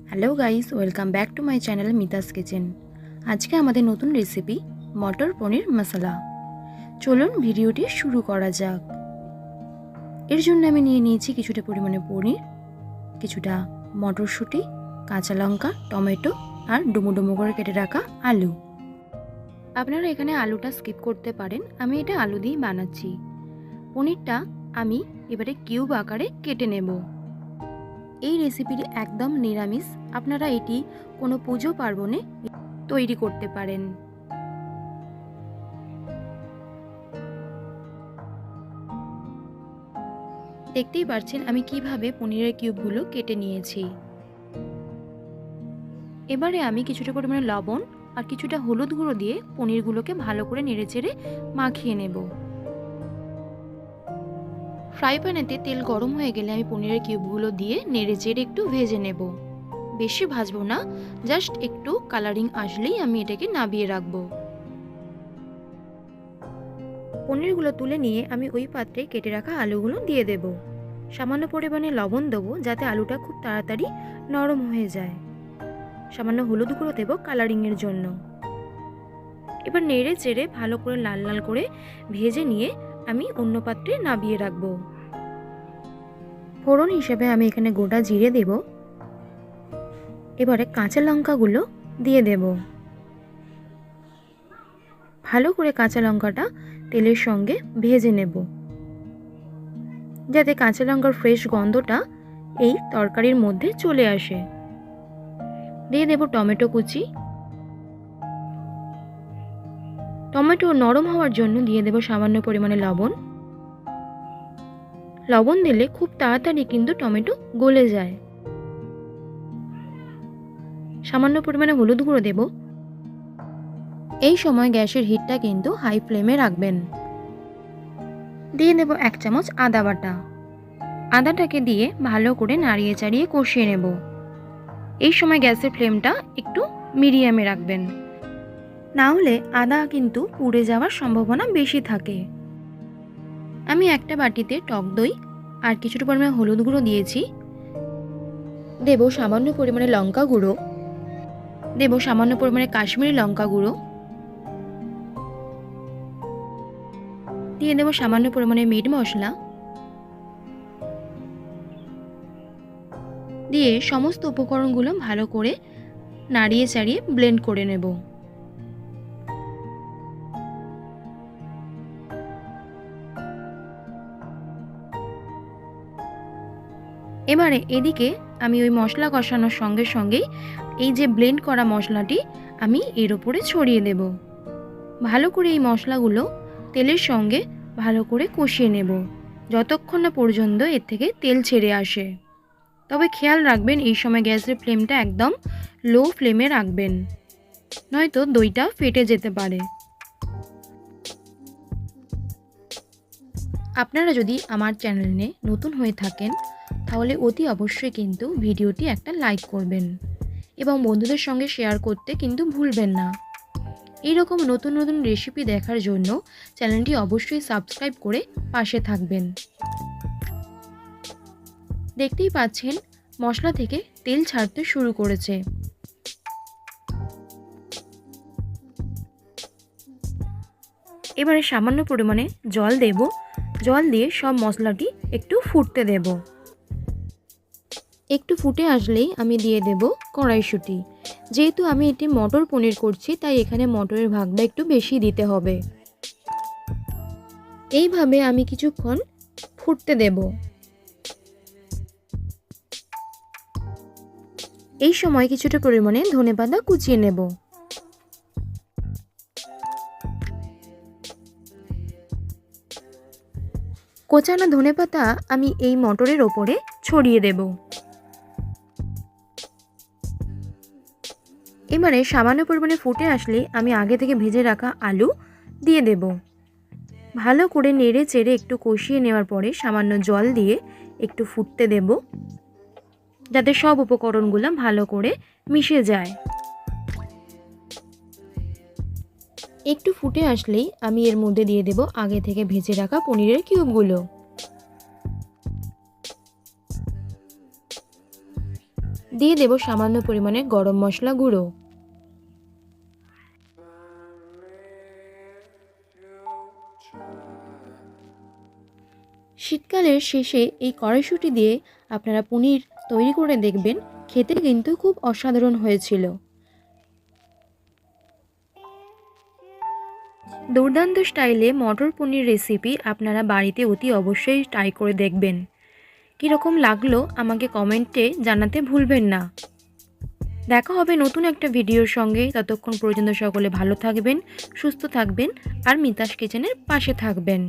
Hello guys, welcome back to my channel Mita's kitchen. আজকে আমাদের নতুন রেসিপি মটর পনির মশলা। চলুন ভিডিওটি শুরু করা যাক। এর জন্য আমি নিয়ে নিয়েছি কিছুটা পরিমাণে পনির, কিছুটা মটরশুঁটি, কাঁচা লঙ্কা, টমেটো আর ডুমো ডুমো করে কেটে রাখা আলু। আপনারা এখানে আলুটা স্কিপ করতে পারেন, আমি এটা আলু দিয়েই বানাচ্ছি। পনিরটা আমি এবারে কিউব আকারে কেটে নেব। এই রেসিপিটি একদম নিরামিষ, আপনারা এটি কোনো পুজো পার্বণে তৈরি করতে পারেন। দেখতেই পাচ্ছেন আমি কিভাবে পনিরের কিউবগুলো কেটে নিয়েছি। এবারে আমি কিছুটা পরিমাণে লবণ আর কিছুটা হলুদ গুঁড়ো দিয়ে পনিরগুলোকে ভালো করে নেড়েচেড়ে মাখিয়ে নেব। ফ্রাই প্যানেতে তেল গরম হয়ে গেলে আমি পনিরের কিউবগুলো দিয়ে নেড়েচেড়ে একটু ভেজে নেব। বেশি ভাজবো না, জাস্ট একটু কালারিং আসলেই আমি এটাকে নামিয়ে রাখবো। পনিরগুলো তুলে নিয়ে আমি ওই পাত্রে কেটে রাখা আলুগুলো দিয়ে দেব। সামান্য পরিমাণে লবণ দেবো যাতে আলুটা খুব তাড়াতাড়ি নরম হয়ে যায়। সামান্য হলুদ গুঁড়ো দেবো কালারিংয়ের জন্য। এবার নেড়ে চেড়ে ভালো করে লাল লাল করে ভেজে নিয়ে আমি অন্য পাত্রে নামিয়ে রাখবো। ফোড়ন হিসেবে আমি এখানে গোটা জিরে দেব। এবারে কাঁচা লঙ্কাগুলো দিয়ে দেব। ভালো করে কাঁচা লঙ্কাটা তেলের সঙ্গে ভেজে নেব যাতে কাঁচা লঙ্কার ফ্রেশ গন্ধটা এই তরকারির মধ্যে চলে আসে। দিয়ে দেব টমেটো কুচি। টমেটো নরম হওয়ার জন্য দিয়ে দেব সামান্য পরিমাণে লবণ। লবণ দিলে খুব তাড়াতাড়ি কিন্তু টমেটো গলে যায়। সামান্য পরিমাণে হলুদ গুঁড়ো দেব। এই সময় গ্যাসের হিটটা কিন্তু হাই ফ্লেমে রাখবেন। দিয়ে দেব 1 চামচ আদা বাটা। আদাটাকে দিয়ে ভালো করে নাড়িয়ে চাড়িয়ে কষিয়ে নেব। এই সময় গ্যাসের ফ্লেমটা একটু মিডিয়ামে রাখবেন, না হলে আদা কিন্তু পুড়ে যাওয়ার সম্ভাবনা বেশি থাকে। আমি একটা বাটিতে টক দই আর কিছুটা পরিমাণে হলুদ গুঁড়ো দিয়েছি। দেব সামান্য পরিমাণে লঙ্কা গুঁড়ো, দেব সামান্য পরিমাণে কাশ্মীরি লঙ্কা গুঁড়ো, দিয়ে দেব সামান্য পরিমাণে মিট মশলা, দিয়ে সমস্ত উপকরণগুলো ভালো করে নাড়িয়ে চাড়িয়ে ব্লেন্ড করে নেব। এবারে এদিকে আমি ওই মশলা কষানোর সঙ্গে সঙ্গেই এই যে ব্লেন্ড করা মশলাটি আমি এর ওপরে ছড়িয়ে দেব। ভালো করে এই মশলাগুলো তেলের সঙ্গে ভালো করে কষিয়ে নেব যতক্ষণ না পর্যন্ত এর থেকে তেল ছেড়ে আসে। তবে খেয়াল রাখবেন এই সময় গ্যাসের ফ্লেমটা একদম লো ফ্লেমে রাখবেন, নয়তো দইটা ফেটে যেতে পারে। আপনারা যদি আমার চ্যানেলে নতুন হয়ে থাকেন তাহলে অতি অবশ্যই কিন্তু ভিডিওটি একটা লাইক করবেন এবং বন্ধুদের সঙ্গে শেয়ার করতে কিন্তু ভুলবেন না। এইরকম নতুন নতুন রেসিপি দেখার জন্য চ্যানেলটি অবশ্যই সাবস্ক্রাইব করে পাশে থাকবেন। দেখতেই পাচ্ছেন মশলা থেকে তেল ছাড়তে শুরু করেছে। এবারে সামান্য পরিমাণে জল দেব। জল দিয়ে সব মশলাটি একটু ফুটতে দেব। একটু ফুটে আসলেই আমি দিয়ে দেব কড়াইশুঁটি। যেহেতু আমি এটি মটর পনির করছি তাই এখানে মটরের ভাগটা একটু বেশি দিতে হবে। এইভাবে আমি কিছুক্ষণ ফুটতে দেব। এই সময় কিছুটা পরিমাণে ধনেপাতা কুচিয়ে নেব। কোচানো ধনেপাতা আমি এই মটরের ওপরে ছড়িয়ে দেব। এবারে সামান্য পরিমাণে ফুটে আসলে আমি আগে থেকে ভেজে রাখা আলু দিয়ে দেব। ভালো করে নেড়ে চেড়ে একটু কষিয়ে নেওয়ার পরে সামান্য জল দিয়ে একটু ফুটতে দেব যাতে সব উপকরণগুলো ভালো করে মিশে যায়। একটু ফুটে আসলেই আমি এর মধ্যে দিয়ে দেব আগে থেকে ভেজে রাখা পনিরের কিউবগুলো। দিয়ে দেব সামান্য পরিমাণে গরম মশলা গুঁড়ো। শীতকালের শেষে এই কড়াইশুঁটি দিয়ে আপনারা পনির তৈরি করে দেখবেন, খেতে কিন্তু খুব অসাধারণ হয়েছিল। দুর্দান্ত স্টাইলে মটর পনির রেসিপি আপনারা বাড়িতে অতি অবশ্যই ট্রাই করে দেখবেন। কীরকম লাগলো আমাকে কমেন্টে জানাতে ভুলবেন না। দেখা হবে নতুন একটা ভিডিওর সঙ্গে। ততক্ষণ পর্যন্ত সকলে ভালো থাকবেন, সুস্থ থাকবেন আর মিতাস কিচেনের পাশে থাকবেন।